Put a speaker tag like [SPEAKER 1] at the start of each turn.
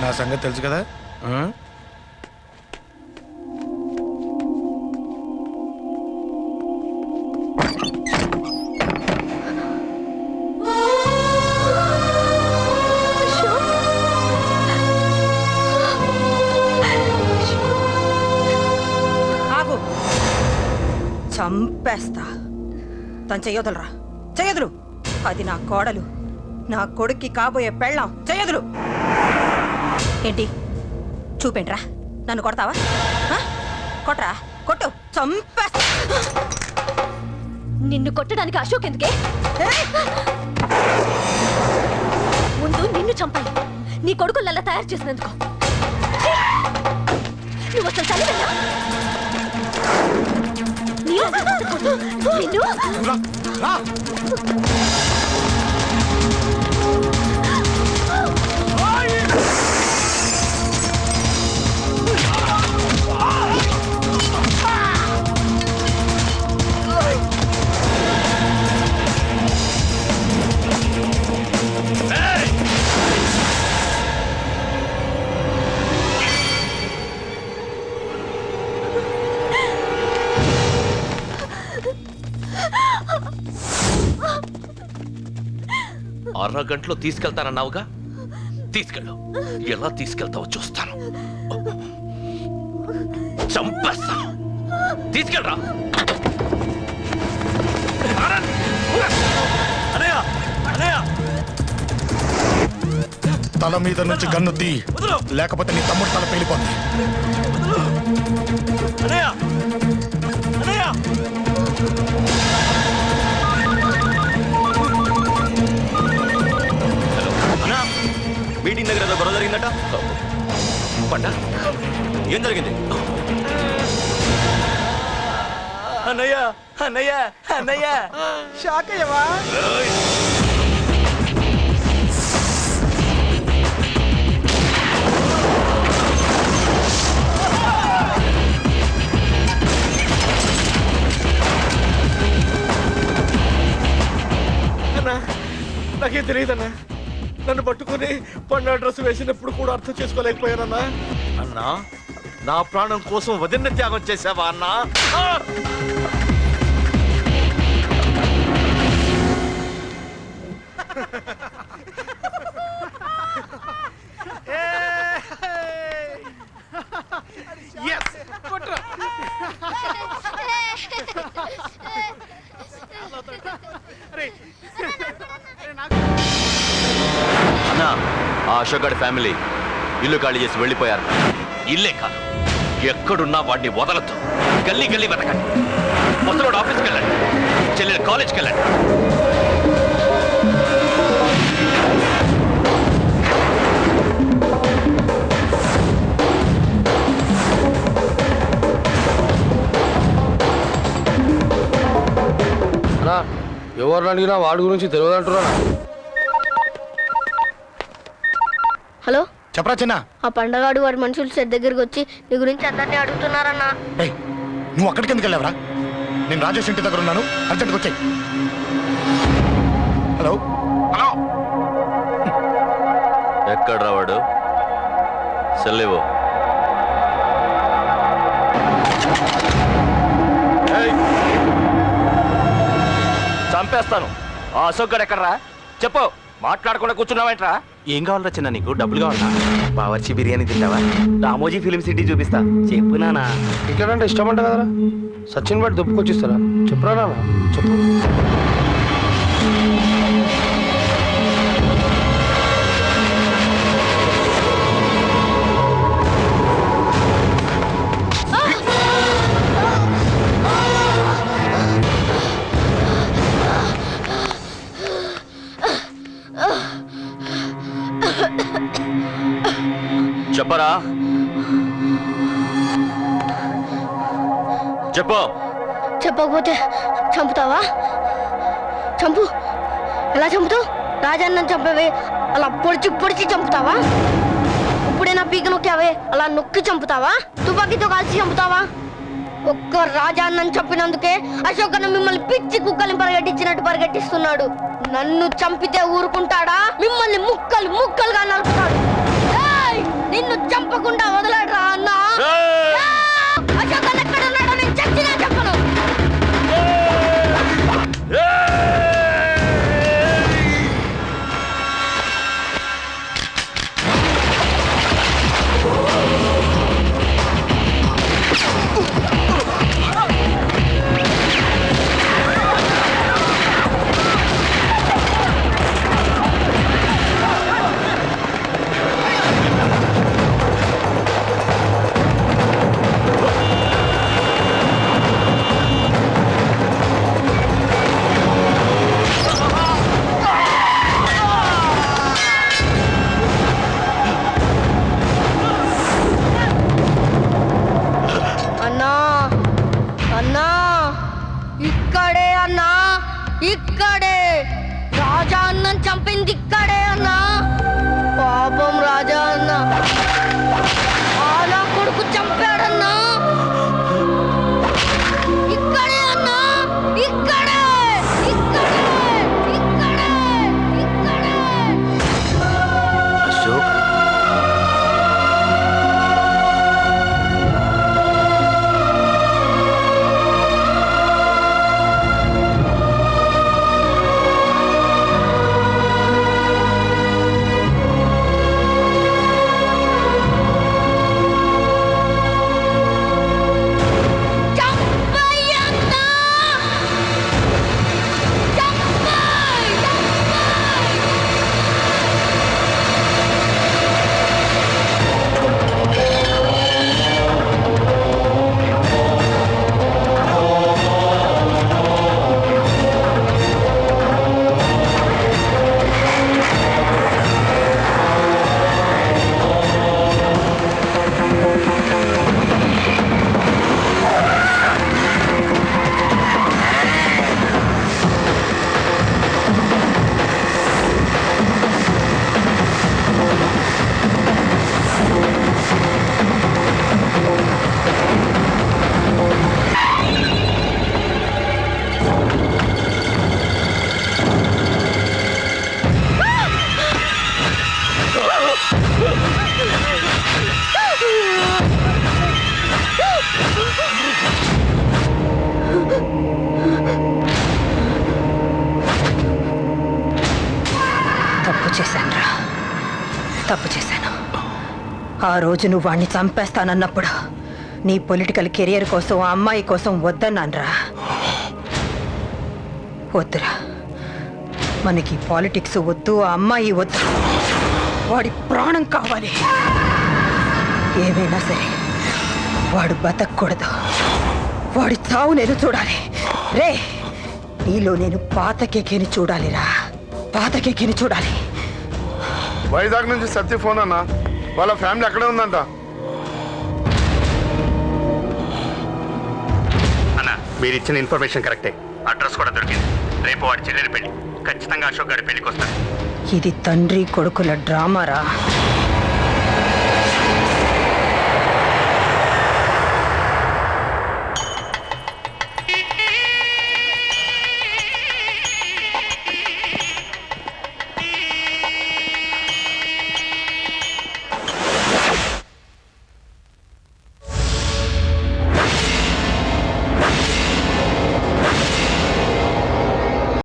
[SPEAKER 1] నా సంగతి తెలుసు కదా.
[SPEAKER 2] ఆగు, చంపేస్తా. తను చెయ్యొదలరా, చెయ్యదులు. అది నా కోడలు, నా కొడుక్కి కాబోయే పెళ్ళాం. చెయ్యదులు. ఏంటి చూపేంట్రా? నన్ను కొడతావా? కొట్రా, కొట్టు, చంపేస్తా.
[SPEAKER 3] నిన్ను కొట్టడానికి అశోక్ ఎందుకే? ముందు నిన్ను చంపాలి, నీ కొడుకులల్లా తయారు చేసినందుకు. నువ్వు అసలు చదివేనా? నిన్ను
[SPEAKER 4] అరగంటలో తీసుకెళ్తానన్నావుగా, తీసుకెళ్ళు. ఎలా తీసుకెళ్తావో చూస్తాను. చంపేస్తాను. తీసుకెళ్ళరా.
[SPEAKER 1] తల మీద నుంచి గన్ను తీ, లేకపోతే నీ తమ్ముడు తల పేలిపోతుంది.
[SPEAKER 5] మీటింగ్ దగ్గర ఏదో గొడవ జరిగిందట.
[SPEAKER 4] పంట
[SPEAKER 5] ఏం జరిగింది? అన్నయ్య అన్నయ్య అన్నయ్య
[SPEAKER 2] షాక్ అయ్యవా?
[SPEAKER 5] అన్నా, నాకేం తెలియదన్నా. నన్ను పట్టుకుని పండు డ్రెస్ వేసినప్పుడు కూడా అర్థం చేసుకోలేకపోయానన్నా. అన్నా, నా ప్రాణం కోసం వదిన త్యాగం చేసావా అన్నా?
[SPEAKER 4] అన్నా, ఆ అశోక్ గారి ఫ్యామిలీ ఇల్లు ఖాళీ చేసి వెళ్ళిపోయారు. ఇల్లే కాదు, ఎక్కడున్నా వాడిని వదలద్దు. గల్లీ గల్లీ వెతకండి. ముసలోడు ఆఫీస్కి వెళ్ళండి, చెల్లెలు కాలేజ్కి వెళ్ళండి.
[SPEAKER 6] ఎవరిని అడిగినా వాడి గురించి తెలియదంటున్నా.
[SPEAKER 3] హలో,
[SPEAKER 1] చెప్పరా చిన్న.
[SPEAKER 3] ఆ పండగాడు వాడి మనుషులు సెట్ దగ్గరికి వచ్చి నీ గురించి అందరినీ అడుగుతున్నారన్నా.
[SPEAKER 1] నువ్వు అక్కడికి ఎందుకు వెళ్ళావరా? నేను రాజేష్ ఇంటి దగ్గర ఉన్నాను, అర్జెంట్గా వచ్చాయి. హలో హలో,
[SPEAKER 4] ఎక్కడ రావాడు? సెల్లేవో.
[SPEAKER 5] చంపేస్తాను. ఆ అశోక్ గడు ఎక్కడరా? చెప్పు. మాట్లాడకుండా కూర్చున్నావేంట్రా?
[SPEAKER 7] ఏం కావాలరా చిన్న? నీకు డబ్బులు కావాలా? బావర్చి బిర్యానీ తింటావా? రామోజీ ఫిలిం సిటీ చూపిస్తా. చెప్పు నానా.
[SPEAKER 6] టికెట్ అంటే ఇష్టం అంట కదరా? సచిన్ బట్టి దుప్పుకొచ్చిస్తారా? చెప్పురా నాన్న, చెప్పు.
[SPEAKER 4] చెప్పరా, చెప్పు.
[SPEAKER 3] చెప్పకపోతే చంపుతావా? చంపు. ఎలా చంపుతావు? రాజాన్నం చంపవే అలా పొడిచి పొడిచి చంపుతావా? ఇప్పుడే నా పీక నొక్కావే అలా నొక్కి చంపుతావా? తుపాకీతో కాల్చి చంపుతావా? ఒక్క రాజాన్నం చంపినందుకే అశోక్ అన్న మిమ్మల్ని పిచ్చి కుక్కల్ని పరిగెట్టించినట్టు పరిగెట్టిస్తున్నాడు. నన్ను చంపితే ఊరుకుంటాడా? మిమ్మల్ని ముక్కలు ముక్కలుగా నలుపుతాడు. నిన్ను చంపకుండా వదలరా అన్న అశోక్ అన్న ఎక్కడ ఉన్నాడో నేను చచ్చినా చెప్పను. అన్నా అన్నా ఇక్కడే అన్నా ఇక్కడే రాజా అన్నం చంపింది ఇక్కడే అన్నా. పాపం రాజా అన్న నా కొడుకు చంపాడన్నా. ఇక్కడే అన్నా ఇక్కడే ఇక్కడే ఇక్కడే ఇక్కడే.
[SPEAKER 7] అశోక్
[SPEAKER 3] చంపయ్యన్నా చంపయ్
[SPEAKER 2] తప్పు చేశానురా, తప్పు చేశాను. ఆ రోజు నువ్వు వాణ్ణి చంపేస్తానన్నప్పుడు నీ పొలిటికల్ కెరియర్ కోసం ఆ అమ్మాయి కోసం వద్దన్నానురా. వద్దురా, మనకి పాలిటిక్స్ వద్దు, ఆ అమ్మాయి వద్దు, వాడి ప్రాణం కావాలి. ఏమైనా సరే వాడు బతకూడదు, వాడి చావు నేను చూడాలి. రే, నీలో నేను పాత కేకేని చూడాలిరా, పాత కేకేని చూడాలి.
[SPEAKER 8] వైజాగ్ నుంచి సత్య ఫోన్ అన్న, వాళ్ళ ఫ్యామిలీ అక్కడే ఉందంట.
[SPEAKER 1] అన్న, మీరు ఇచ్చిన ఇన్ఫర్మేషన్ కరెక్టే. అడ్రస్ కూడా దొరికింది. రేపు వాడి చెల్లెలి పెళ్లి. ఖచ్చితంగా అశోక్ గారి పెళ్లికి వస్తాను.
[SPEAKER 2] ఇది తండ్రి కొడుకుల డ్రామారా.